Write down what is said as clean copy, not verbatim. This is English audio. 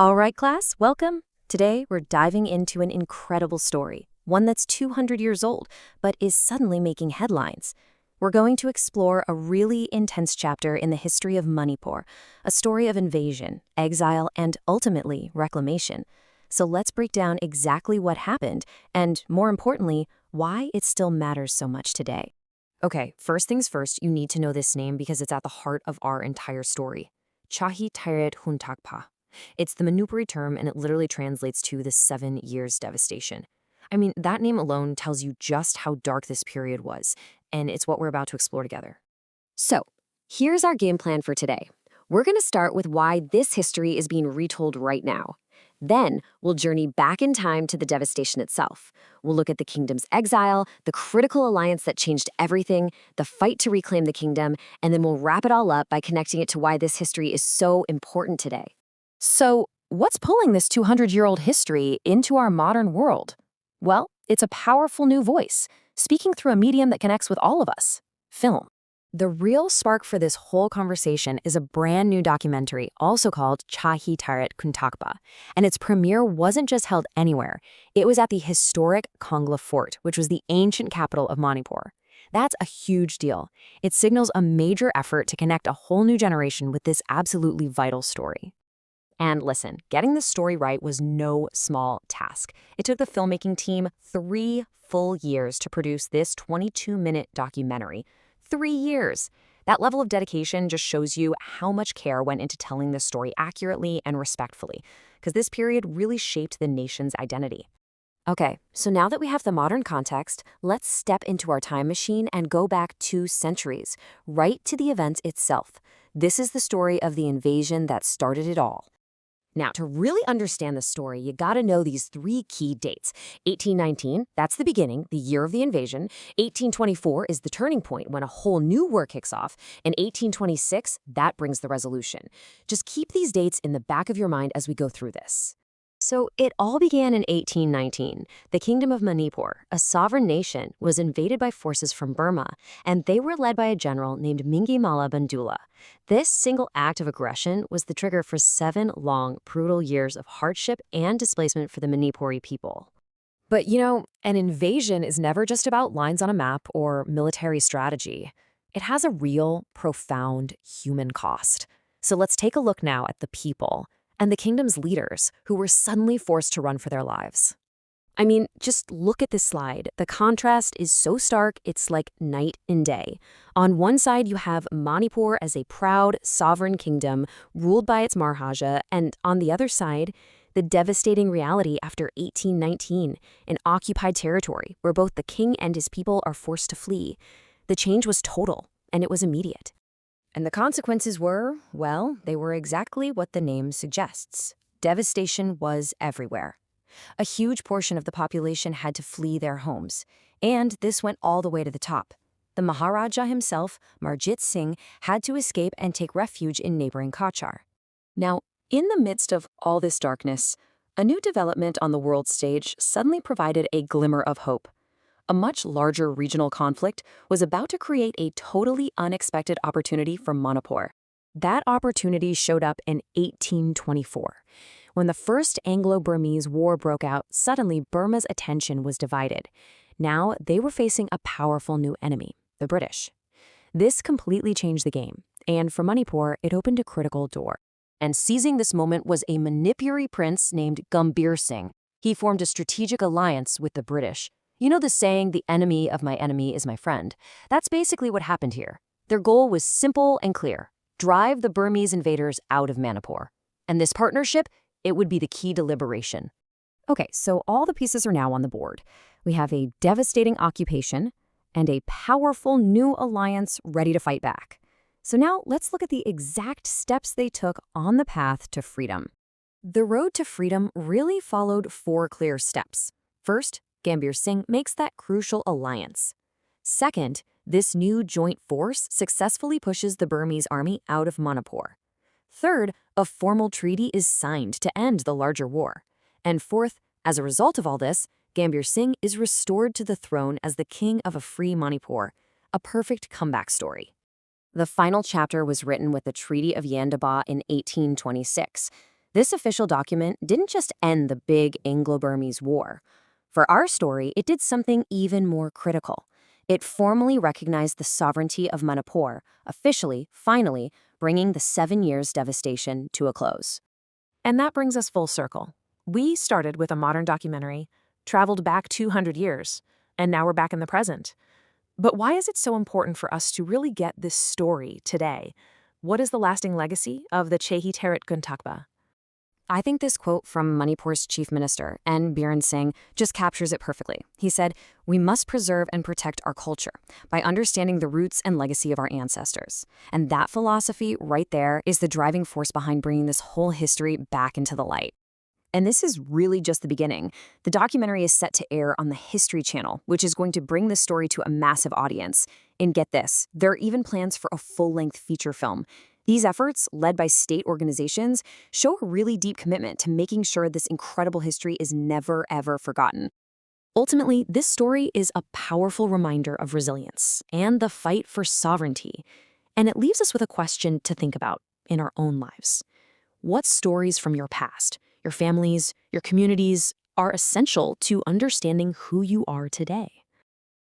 All right, class, welcome. Today, we're diving into an incredible story, one that's 200 years old, but is suddenly making headlines. We're going to explore a really intense chapter in the history of Manipur, a story of invasion, exile, and ultimately reclamation. So let's break down exactly what happened, and more importantly, why it still matters so much today. Okay, first things first, you need to know this name because it's at the heart of our entire story. Chahi Tairet Huntakpa. It's the Manipuri term, and it literally translates to the 7 years devastation. I mean, that name alone tells you just how dark this period was, and it's what we're about to explore together. So, here's our game plan for today. We're going to start with why this history is being retold right now. Then, we'll journey back in time to the devastation itself. We'll look at the kingdom's exile, the critical alliance that changed everything, the fight to reclaim the kingdom, and then we'll wrap it all up by connecting it to why this history is so important today. So, what's pulling this 200-year-old history into our modern world? Well, it's a powerful new voice, speaking through a medium that connects with all of us: film. The real spark for this whole conversation is a brand new documentary, also called Chahi Tairet Kuntakpa, and its premiere wasn't just held anywhere. It was at the historic Kongla Fort, which was the ancient capital of Manipur. That's a huge deal. It signals a major effort to connect a whole new generation with this absolutely vital story. And listen, getting the story right was no small task. It took the filmmaking team 3 full years to produce this 22-minute documentary. 3 years! That level of dedication just shows you how much care went into telling this story accurately and respectfully, because this period really shaped the nation's identity. Okay, so now that we have the modern context, let's step into our time machine and go back 2 centuries, right to the event itself. This is the story of the invasion that started it all. Now, to really understand the story, you gotta know these 3 key dates. 1819, that's the beginning, the year of the invasion. 1824 is the turning point when a whole new war kicks off. And 1826, that brings the resolution. Just keep these dates in the back of your mind as we go through this. So it all began in 1819. The Kingdom of Manipur, a sovereign nation, was invaded by forces from Burma, and they were led by a general named Mingimala Bandula. This single act of aggression was the trigger for 7 long, brutal years of hardship and displacement for the Manipuri people. But an invasion is never just about lines on a map or military strategy. It has a real, profound human cost. So let's take a look now at the people and the kingdom's leaders who were suddenly forced to run for their lives. I mean, just look at this slide. The contrast is so stark, it's like night and day. On one side, you have Manipur as a proud, sovereign kingdom ruled by its Maharaja, and on the other side, the devastating reality after 1819, an occupied territory where both the king and his people are forced to flee. The change was total, and it was immediate. And the consequences were, well, they were exactly what the name suggests. Devastation was everywhere. A huge portion of the population had to flee their homes, and this went all the way to the top. The Maharaja himself, Marjit Singh, had to escape and take refuge in neighboring Cachar. Now, in the midst of all this darkness, a new development on the world stage suddenly provided a glimmer of hope. A much larger regional conflict was about to create a totally unexpected opportunity for Manipur. That opportunity showed up in 1824. When the First Anglo-Burmese War broke out, suddenly Burma's attention was divided. Now they were facing a powerful new enemy, the British. This completely changed the game, and for Manipur, it opened a critical door. And seizing this moment was a Manipuri prince named Gambhir Singh. He formed a strategic alliance with the British. You know the saying, the enemy of my enemy is my friend? That's basically what happened here. Their goal was simple and clear: drive the Burmese invaders out of Manipur. And this partnership, it would be the key to liberation. Okay, so all the pieces are now on the board. We have a devastating occupation and a powerful new alliance ready to fight back. So now let's look at the exact steps they took on the path to freedom. The road to freedom really followed 4 clear steps. First, Gambhir Singh makes that crucial alliance. Second, this new joint force successfully pushes the Burmese army out of Manipur. Third, a formal treaty is signed to end the larger war. And fourth, as a result of all this, Gambhir Singh is restored to the throne as the king of a free Manipur, a perfect comeback story. The final chapter was written with the Treaty of Yandaba in 1826. This official document didn't just end the big Anglo-Burmese War. For our story, it did something even more critical. It formally recognized the sovereignty of Manipur, officially, finally, bringing the 7 years devastation to a close. And that brings us full circle. We started with a modern documentary, traveled back 200 years, and now we're back in the present. But why is it so important for us to really get this story today? What is the lasting legacy of the Chehi Teret Guntakba? I think this quote from Manipur's chief minister, N. Biren Singh, just captures it perfectly. He said, "We must preserve and protect our culture by understanding the roots and legacy of our ancestors." And that philosophy right there is the driving force behind bringing this whole history back into the light. And this is really just the beginning. The documentary is set to air on the History Channel, which is going to bring this story to a massive audience. And get this, there are even plans for a full-length feature film. These efforts, led by state organizations, show a really deep commitment to making sure this incredible history is never, ever forgotten. Ultimately, this story is a powerful reminder of resilience and the fight for sovereignty. And it leaves us with a question to think about in our own lives. What stories from your past, your families, your communities, are essential to understanding who you are today?